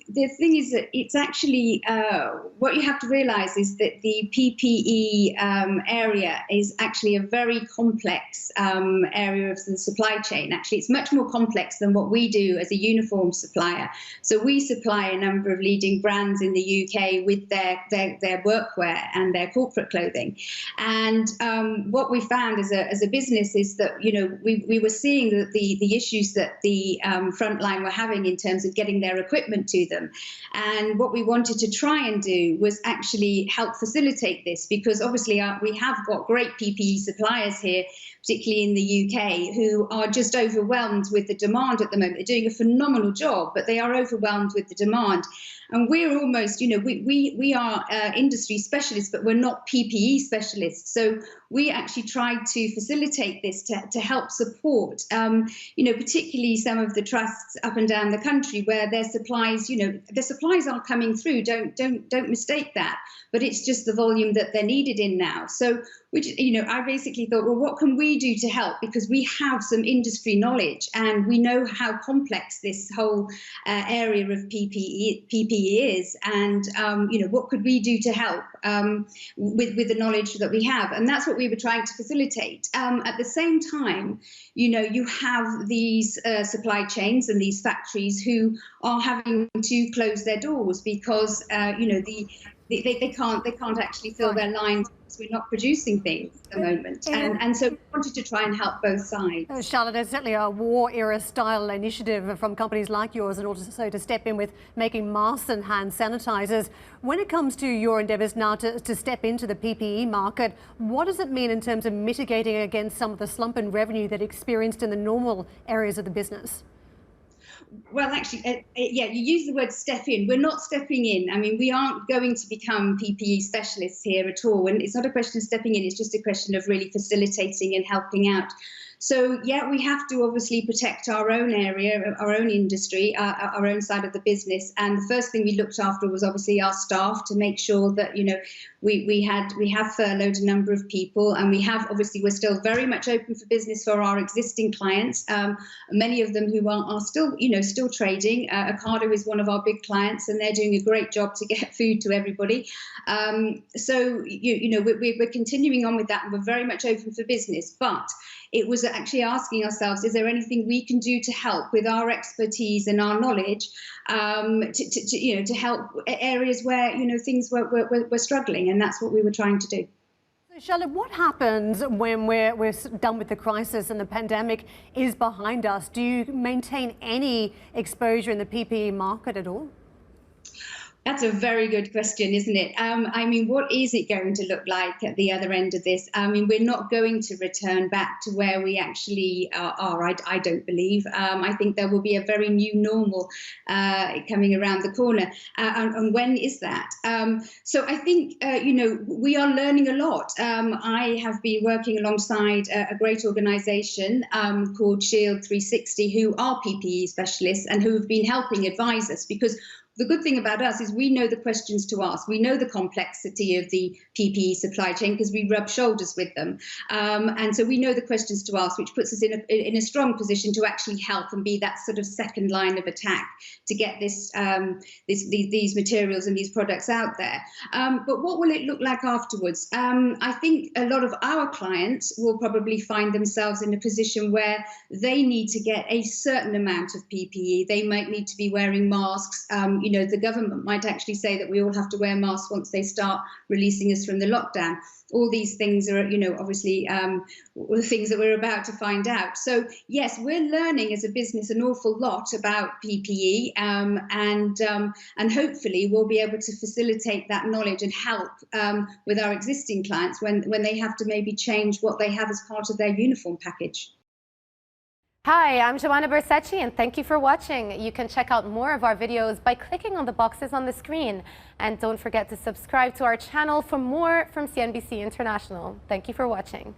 the thing is that it's actually what you have to realize is that the PPE area is actually a very complex area of the supply chain. Actually, it's much more complex than what we do as a uniform supplier. So we supply a number of leading brands in the UK with their workwear and their corporate clothing. And what we found as a business is that, we were seeing that the issues that the frontline were having in terms of getting their equipment to them. And what we wanted to try and do was actually help facilitate this, because obviously we have got great PPE suppliers here, particularly in the UK, who are just overwhelmed with the demand at the moment. They're doing a phenomenal job, but they are overwhelmed with the demand. And we're almost, we are industry specialists, but we're not PPE specialists. So we actually tried to facilitate this to help support, particularly some of the trusts up and down the country where their supplies, the supplies are coming through. Don't mistake that. But it's just the volume that they're needed in now. So, I basically thought, well, what can we do to help? Because we have some industry knowledge and we know how complex this whole area of PPE is. And, what could we do to help with the knowledge that we have? And that's what we were trying to facilitate. At the same time, you have these supply chains and these factories who are having to close their doors because, they can't actually fill their lines because we're not producing things at the moment. And so we wanted to try and help both sides. Charlotte, there's certainly a war era style initiative from companies like yours and also to step in with making masks and hand sanitizers. When it comes to your endeavours now to step into the PPE market, what does it mean in terms of mitigating against some of the slump in revenue that experienced in the normal areas of the business? Well, actually, you use the word step in. We're not stepping in. I mean, we aren't going to become PPE specialists here at all. And it's not a question of stepping in. It's just a question of really facilitating and helping out. So, yeah, we have to obviously protect our own area, our own industry, our own side of the business. And the first thing we looked after was obviously our staff to make sure that, we have furloughed a number of people, and we're still very much open for business for our existing clients. Many of them who are still, still trading. Ocado is one of our big clients, and they're doing a great job to get food to everybody. So, we're continuing on with that, and we're very much open for business. But it was actually asking ourselves, is there anything we can do to help with our expertise and our knowledge to help areas where, things were struggling, and that's what we were trying to do. Charlotte, what happens when we're done with the crisis and the pandemic is behind us? Do you maintain any exposure in the PPE market at all? That's a very good question, isn't it? I mean, what is it going to look like at the other end of this? I mean, we're not going to return back to where we actually are, I don't believe. I think there will be a very new normal coming around the corner. And when is that? So I think, we are learning a lot. I have been working alongside a great organisation called Shield 360, who are PPE specialists and who have been helping advise us, because the good thing about us is we know the questions to ask. We know the complexity of the PPE supply chain because we rub shoulders with them. And so we know the questions to ask, which puts us in a strong position to actually help and be that sort of second line of attack to get these materials and these products out there. But what will it look like afterwards? I think a lot of our clients will probably find themselves in a position where they need to get a certain amount of PPE. They might need to be wearing masks. The government might actually say that we all have to wear masks once they start releasing us from the lockdown. All these things are, obviously things that we're about to find out. So, yes, we're learning as a business an awful lot about PPE, and hopefully we'll be able to facilitate that knowledge and help with our existing clients when they have to maybe change what they have as part of their uniform package. Hi, I'm Joanna Bersecci, and thank you for watching. You can check out more of our videos by clicking on the boxes on the screen. And don't forget to subscribe to our channel for more from CNBC International. Thank you for watching.